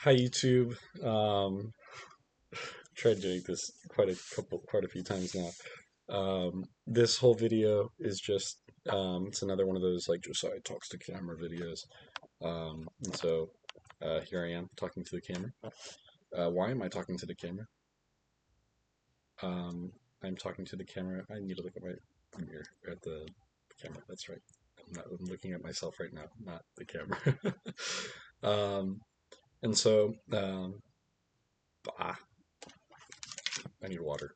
Hi YouTube. Tried doing this quite a few times now. This whole video is just it's another one of those like Josiah talks to camera videos. Here I am talking to the camera. Why am I talking to the camera? I'm talking to the camera. I need to look at my mirror at the camera. That's right. I'm looking at myself right now, not the camera. um, and so ah, I need water.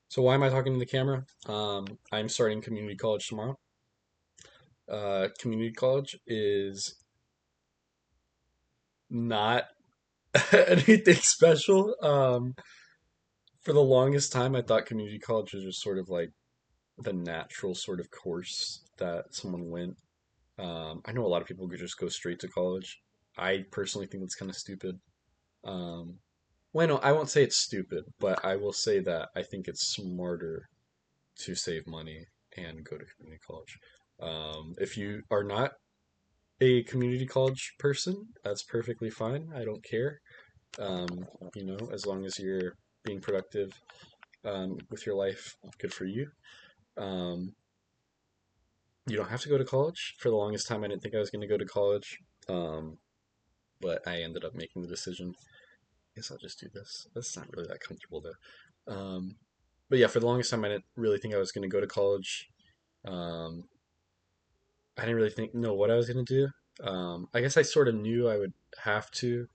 So why am I talking to the camera? I'm starting community college tomorrow. Community college is not anything special. For the longest time, I thought community college was just sort of like the natural sort of course that someone went. I know a lot of people could just go straight to college. I personally think that's kind of stupid. Um, well, no, I won't say it's stupid, but I will say that I think it's smarter to save money and go to community college. If you are not a community college person, that's perfectly fine. I don't care. Um, as long as you're being productive with your life, good for you. Um, you don't have to go to college. For the longest time, I didn't think I was going to go to college, um, but I ended up making the decision. I guess I'll just do this. That's not really that comfortable though. But yeah, for the longest time, I didn't really think I was going to go to college. Um, I didn't really know what I was gonna do. I guess I sort of knew I would have to,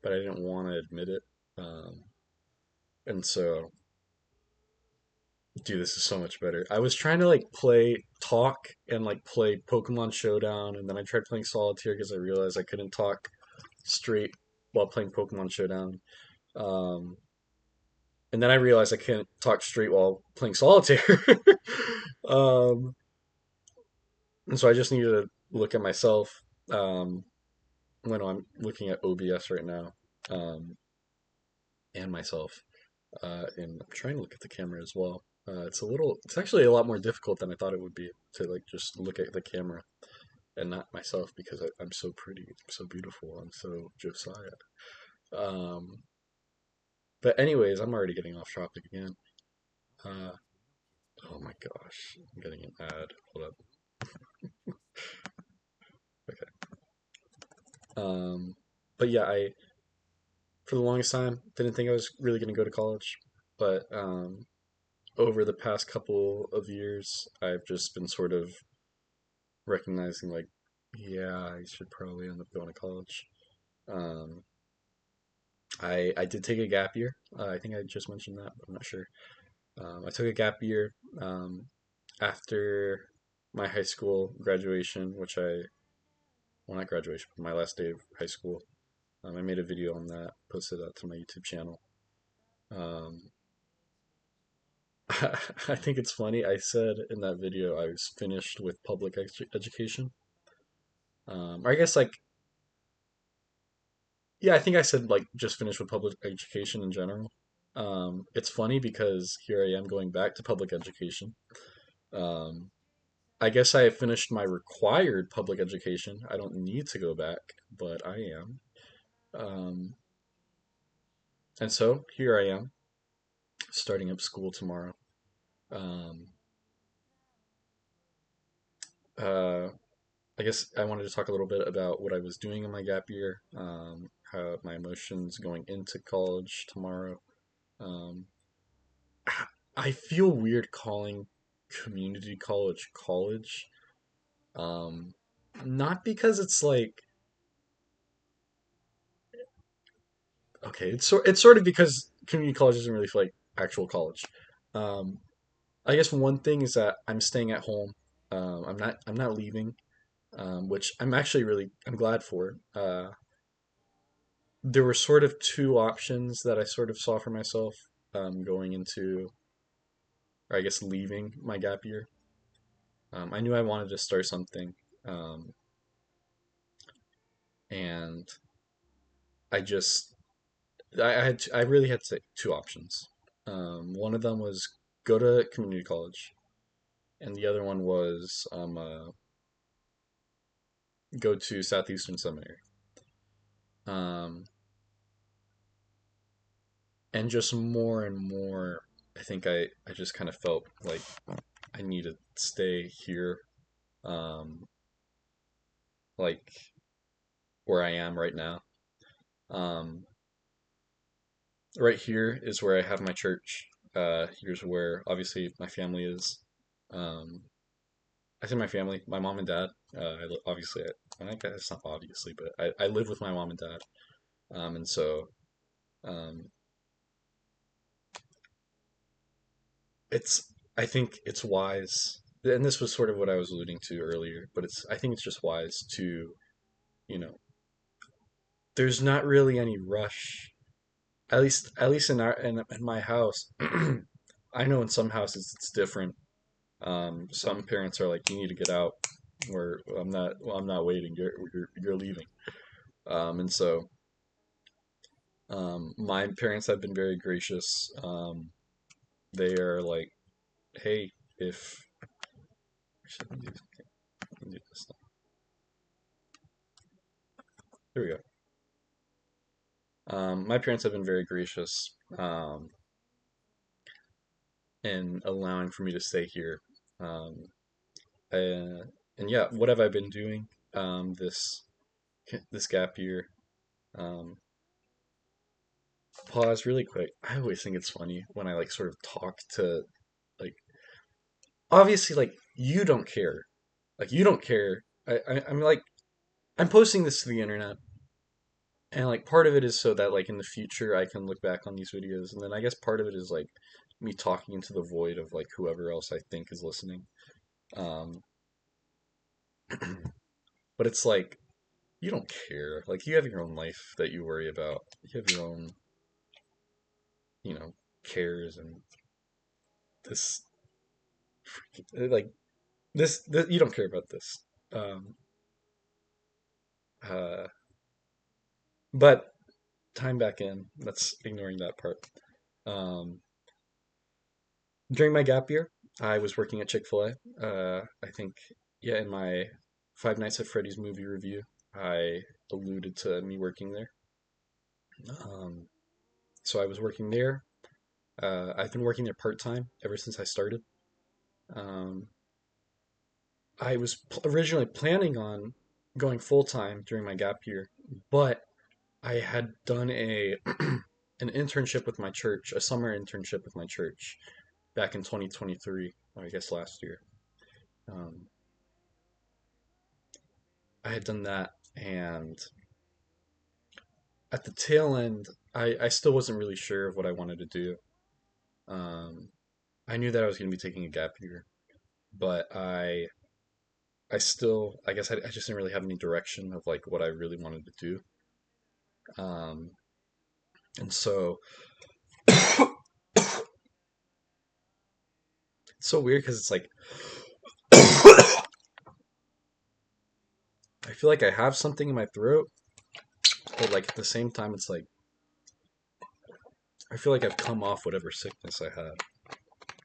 but I didn't want to admit it. Um, and so, dude, this is so much better. I was trying to like talk and like play Pokemon Showdown, and then I tried playing Solitaire because I realized I couldn't talk straight while playing Pokemon Showdown. Um, and then I realized I couldn't talk straight while playing Solitaire. um, and so I just needed to look at myself. Um, when I'm looking at OBS right now, um, and myself, and I'm trying to look at the camera as well. It's actually a lot more difficult than I thought it would be to like just look at the camera and not myself because I'm so pretty, I'm so beautiful, I'm so Josiah. Um, but anyways, I'm already getting off topic again. Uh, oh my gosh, I'm getting an ad. Hold up. Okay. But yeah, I for the longest time didn't think I was really going to go to college, but over the past couple of years, I've just been sort of recognizing like, yeah, I should probably end up going to college. Um, I did take a gap year. I think I just mentioned that, but I'm not sure. I took a gap year um, after my high school graduation, well, not graduation, but my last day of high school. I made a video on that, posted that to my YouTube channel. Um, I think it's funny. I said in that video I was finished with public education. Or I guess like yeah, I think I said like just finished with public education in general. It's funny because here I am going back to public education. Um, I guess I finished my required public education. I don't need to go back, but I am. Um, and so here I am, starting up school tomorrow. Um, uh, I guess I wanted to talk a little bit about what I was doing in my gap year, how my emotions going into college tomorrow. Um, I feel weird calling community college college. Um, Not because it's like okay, it's sort of because community college doesn't really feel like actual college. Um, I guess one thing is that I'm staying at home. I'm not leaving, which I'm glad for. There were sort of two options that I sort of saw for myself going into, or I guess leaving my gap year. I knew I wanted to start something, um, and I just I really had to, two options. One of them was go to community college, and the other one was go to Southeastern Seminary. Um, and just more and more, I think I just kind of felt like I need to stay here, um, like where I am right now. Um, right here is where I have my church. Here's where obviously my family is. Um, I say my family, my mom and dad. Obviously, I guess it's not obviously, but I live with my mom and dad. And so um, it's I think it's wise, and this was sort of what I was alluding to earlier, but I think it's just wise to, you know, there's not really any rush. At least in my house, I know in some houses it's different. Some parents are like, you need to get out, or I'm not waiting. You're leaving. And so my parents have been very gracious. They are like, hey, if let me do this. There we go. My parents have been very gracious in allowing for me to stay here. Um, and yeah, what have I been doing this gap year? Um, Pause really quick. I always think it's funny when I like sort of talk to like obviously like you don't care, like you don't care. I'm like I'm posting this to the internet, and like part of it is so that like in the future I can look back on these videos, and then I guess part of it is like me talking into the void of like whoever else I think is listening. Um, but it's like you don't care. Like you have your own life that you worry about. You have your own, you know, cares and this like this you don't care about this. Um, uh, but time back in. That's ignoring that part. Um, during my gap year, I was working at Chick-fil-A. I think, yeah, in my Five Nights at Freddy's movie review, I alluded to me working there. Um, so I was working there. I've been working there part-time ever since I started. Um, I was originally planning on going full-time during my gap year, but I had done a an internship with my church, a summer internship with my church back in 2023, or I guess last year. Um, I had done that, and at the tail end, I still wasn't really sure of what I wanted to do. Um, I knew that I was going to be taking a gap year, but I still, I guess I just didn't really have any direction of like what I really wanted to do. Um, and so it's so weird because it's like I feel like I have something in my throat, but like at the same time, it's like I feel like I've come off whatever sickness I had.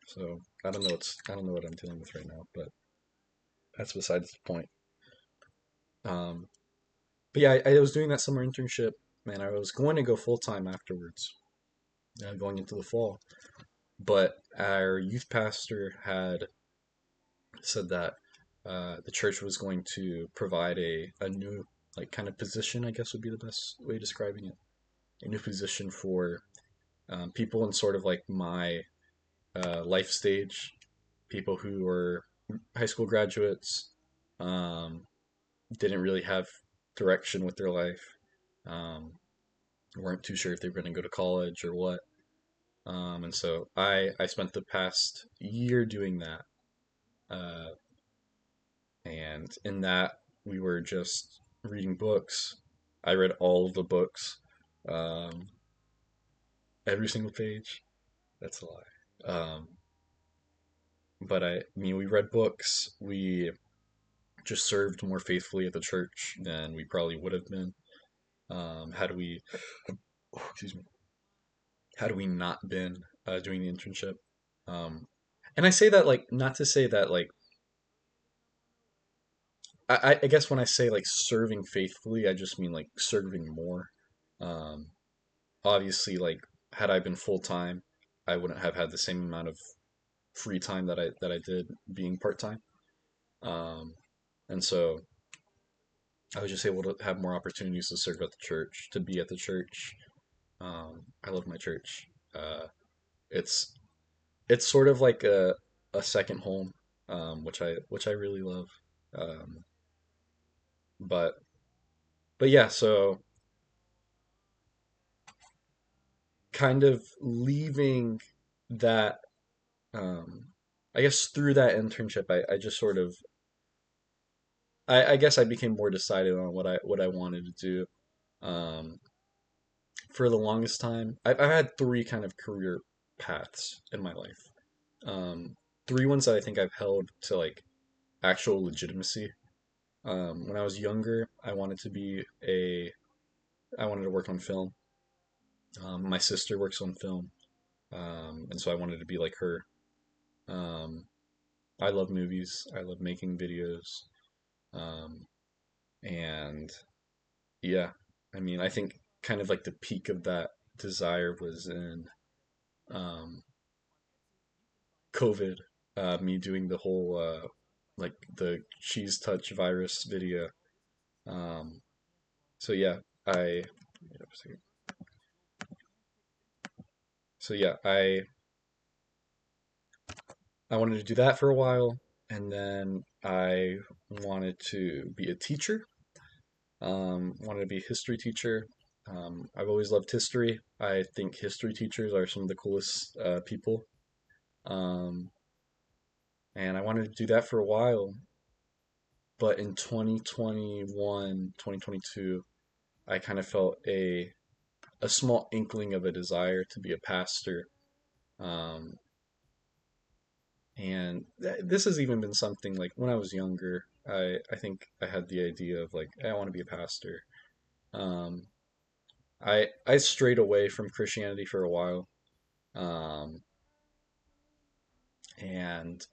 So I don't know what I'm dealing with right now, but that's besides the point. Um, but yeah, I was doing that summer internship, and I was going to go full time afterwards, going into the fall. But our youth pastor had said that the church was going to provide a new like kind of position, I guess would be the best way of describing it, a new position for people in sort of like my life stage, people who were high school graduates, um, didn't really have direction with their life, um, weren't too sure if they were going to go to college or what. And so I spent the past year doing that. Uh, and in that, we were just reading books. I read all of the books, um, every single page. That's a lie. But I mean, we read books. We just served more faithfully at the church than we probably would have been had we, excuse me, had we not been doing the internship. Um, and I say that like not to say that like I guess when I say like serving faithfully, I just mean like serving more. Um, Obviously, like had I been full time, I wouldn't have had the same amount of free time that I did being part time. Um, and so I was just able to have more opportunities to serve at the church, to be at the church. I love my church. It's it's sort of like a second home, which I really love. Um, but but yeah, so kind of leaving that, um, I guess through that internship, I just sort of I guess I became more decided on what I wanted to do. Um, for the longest time, I've had three kind of career paths in my life. Um, Three ones that I think I've held to like actual legitimacy. When I was younger, I wanted to work on film. My sister works on film, and so I wanted to be like her. Um, I love movies. I love making videos. Um, and yeah, I mean, I think kind of like the peak of that desire was in um, COVID. Me doing the whole like the cheese touch virus video. Um, so yeah, I so yeah, I wanted to do that for a while, and then I wanted to be a teacher. Wanted to be a history teacher. I've always loved history. I think history teachers are some of the coolest people. Um, and I wanted to do that for a while, but in 2021, 2022, I kind of felt a small inkling of a desire to be a pastor. Um, and this has even been something like when I was younger, I think I had the idea of like, I want to be a pastor. Um, I strayed away from Christianity for a while. Um, and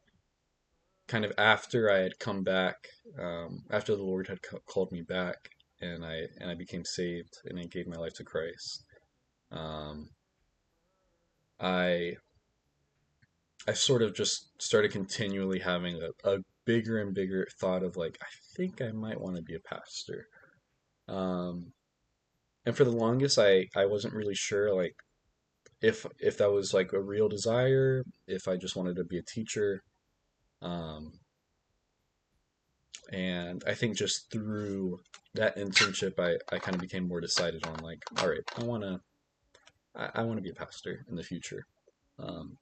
kind of after I had come back, after the Lord had called me back, and I became saved and I gave my life to Christ. Um, I I sort of just started continually having a bigger and bigger thought of like I think I might want to be a pastor. Um, and for the longest, I wasn't really sure like if that was like a real desire, if I just wanted to be a teacher. Um, And I think just through that internship, I kind of became more decided on like, all right, I want to be a pastor in the future. Um,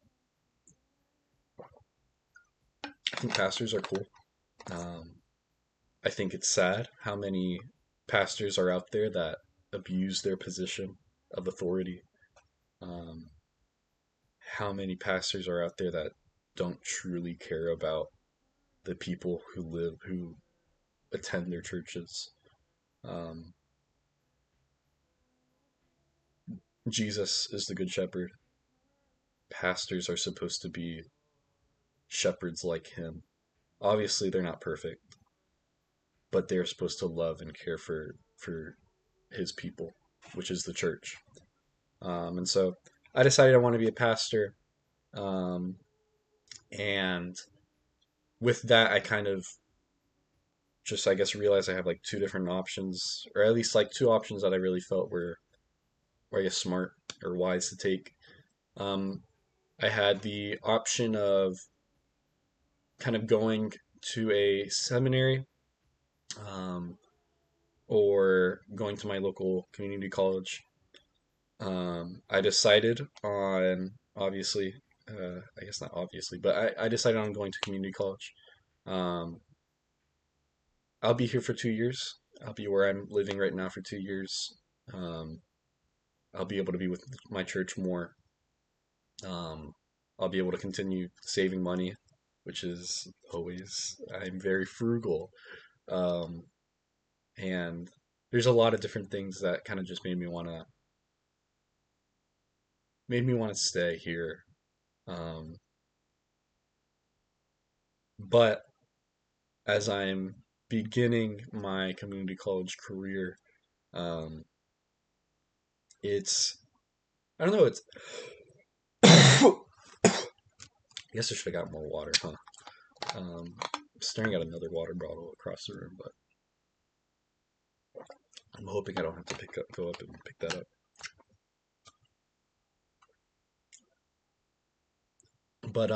I think pastors are cool. Um, I think it's sad how many pastors are out there that abuse their position of authority. Um, how many pastors are out there that don't truly care about the people who attend their churches. Um, Jesus is the good shepherd. Pastors are supposed to be shepherds like him. Obviously, they're not perfect, but they're supposed to love and care for his people, which is the church. And so I decided I want to be a pastor. Um, and with that, I kind of just, I guess, realized I have like two different options, or at least like two options that I really felt were I guess, smart or wise to take. Um, I had the option of kind of going to a seminary, um, or going to my local community college. I decided on obviously, I guess not obviously, but I decided on going to community college. Um, I'll be here for 2 years. I'll be where I'm living right now for 2 years. Um, I'll be able to be with my church more. Um, I'll be able to continue saving money, which is always, I'm very frugal. Um, and there's a lot of different things that kind of just made me want to made me want to stay here. Um, but as I'm beginning my community college career, um, it's I don't know. It's I guess I should have got more water, huh? I'm staring at another water bottle across the room, but I'm hoping I don't have to go up and pick that up. But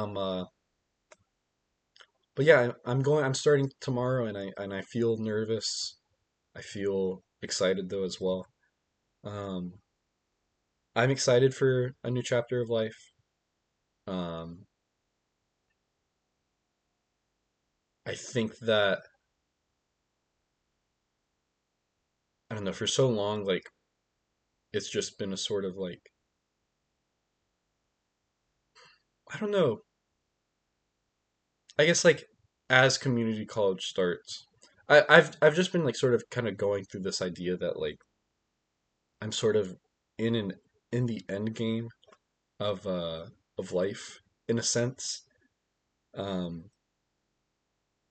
but yeah, I'm going. I'm starting tomorrow, and I feel nervous. I feel excited though as well. Um, I'm excited for a new chapter of life. Um, I think that I don't know, for so long, like it's just been a sort of like I don't know. I guess like as community college starts, I've just been like sort of kind of going through this idea that like I'm sort of in an in the end game of life in a sense. Um,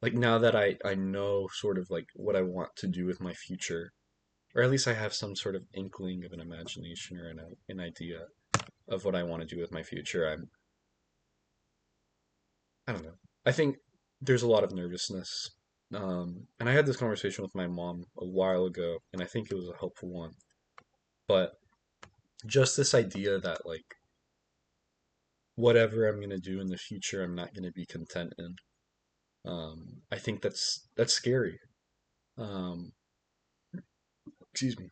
like now that I know sort of like what I want to do with my future, or at least I have some sort of inkling of an imagination or an idea of what I want to do with my future. I don't know. I think there's a lot of nervousness. And I had this conversation with my mom a while ago, and I think it was a helpful one. But just this idea that like whatever I'm gonna do in the future, I'm not gonna be content in. I think that's scary. Um, excuse me.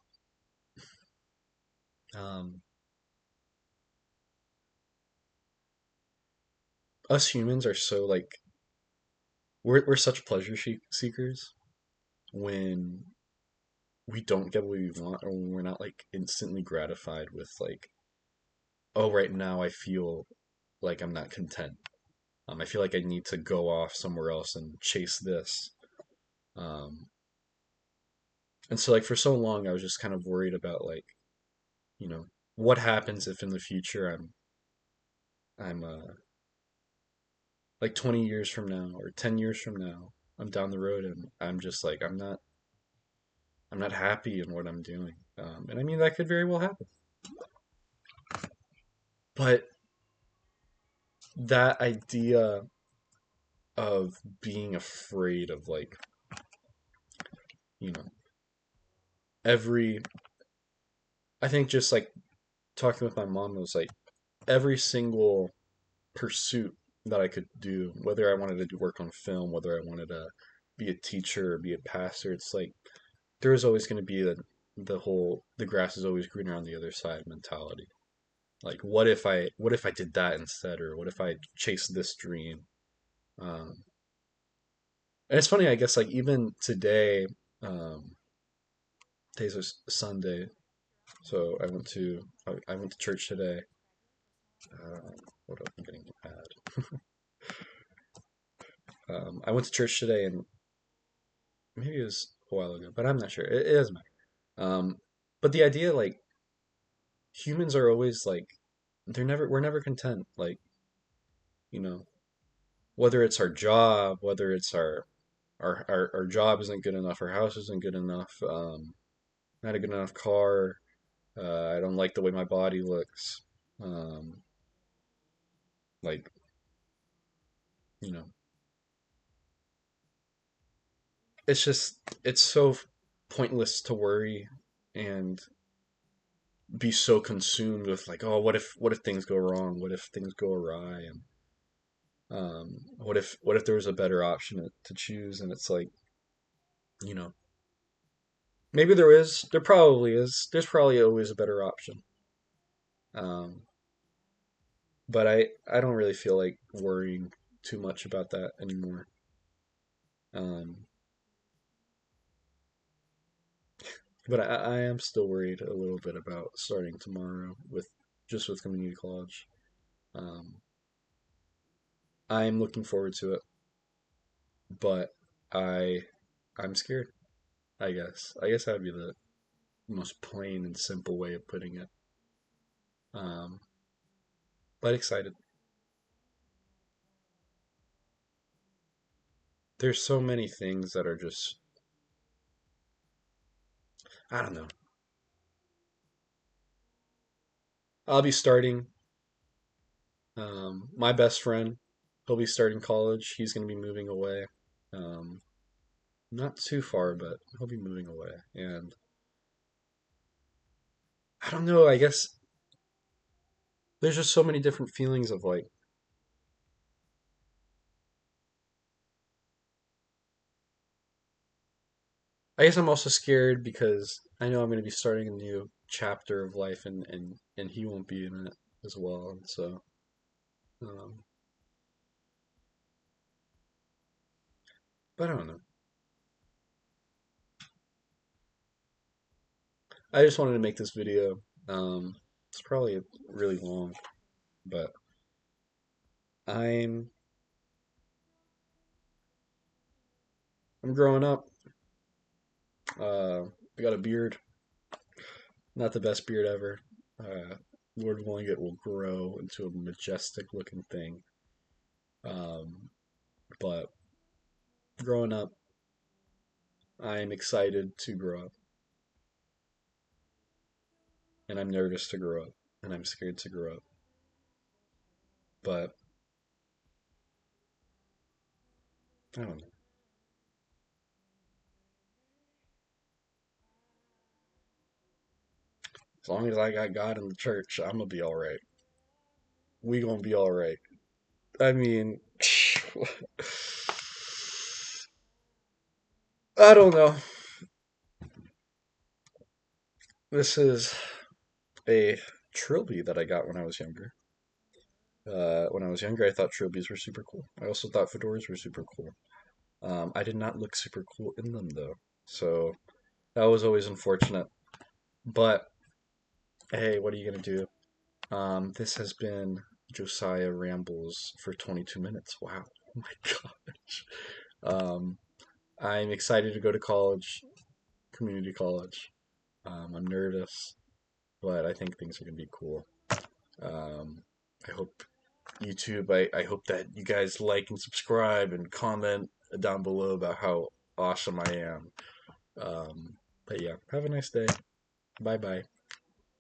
Um, us humans are so like we're such seekers when we don't get what we want, or when we're not like instantly gratified with like, oh, right now I feel like I'm not content. I feel like I need to go off somewhere else and chase this. Um, and so like for so long I was just kind of worried about like, you know, what happens if in the future I'm like 20 years from now or 10 years from now, I'm down the road and I'm just like I'm not happy in what I'm doing. And I mean that could very well happen. But that idea of being afraid of like, you know, every I think just like talking with my mom, it was like every single pursuit that I could do, whether I wanted to do work on film, whether I wanted to be a teacher or be a pastor, it's like there is always going to be the whole the grass is always greener on the other side mentality. Like what if I did that instead, or what if I chased this dream? Um, and it's funny, I guess like even today, today's a Sunday, so I went to church today. What else? I'm getting an ad. I went to church today, and maybe it was a while ago, but I'm not sure. It doesn't matter. But the idea, like, humans are always like, we're never content. Like, you know, whether it's our job, whether it's our job isn't good enough, our house isn't good enough, not a good enough car. I don't like the way my body looks. Um, like, you know, it's just it's so pointless to worry and be so consumed with like, oh, what if things go wrong? What if things go awry? And what if there was a better option to choose? And it's like, you know, maybe there is. There probably is. There's probably always a better option. Um, but I don't really feel like worrying too much about that anymore. Um, but I am still worried a little bit about starting tomorrow with community college. Um, I'm looking forward to it, but I I'm scared. I guess that'd be the most plain and simple way of putting it. Um, but excited. There's so many things that are just, I don't know. I'll be starting, my best friend, he'll be starting college. He's going to be moving away. Um, Not too far, but he'll be moving away. And I don't know, I guess there's just so many different feelings of like, I guess I'm also scared because I know I'm going to be starting a new chapter of life, and he won't be in it as well. And so, um, but I don't know. I just wanted to make this video. It's probably really long, but I'm I'm growing up. I got a beard, not the best beard ever. Uh, Lord willing, it will grow into a majestic looking thing. But growing up, I'm excited to grow up, and I'm nervous to grow up, and I'm scared to grow up. But I don't know. As long as I got God in the church, I'm gonna be all right. We gonna be all right. I mean, I don't know. This is a trilby that I got when I was younger. When I was younger, I thought trilbies were super cool. I also thought fedoras were super cool. I did not look super cool in them though, so that was always unfortunate. But hey, what are you gonna do? This has been Josiah Rambles for 22 minutes. Wow. Oh my gosh. Um, I'm excited to go to college, community college. I'm nervous, but I think things are gonna be cool. Um, I hope YouTube, I hope that you guys like and subscribe and comment down below about how awesome I am. But yeah, have a nice day. Bye bye.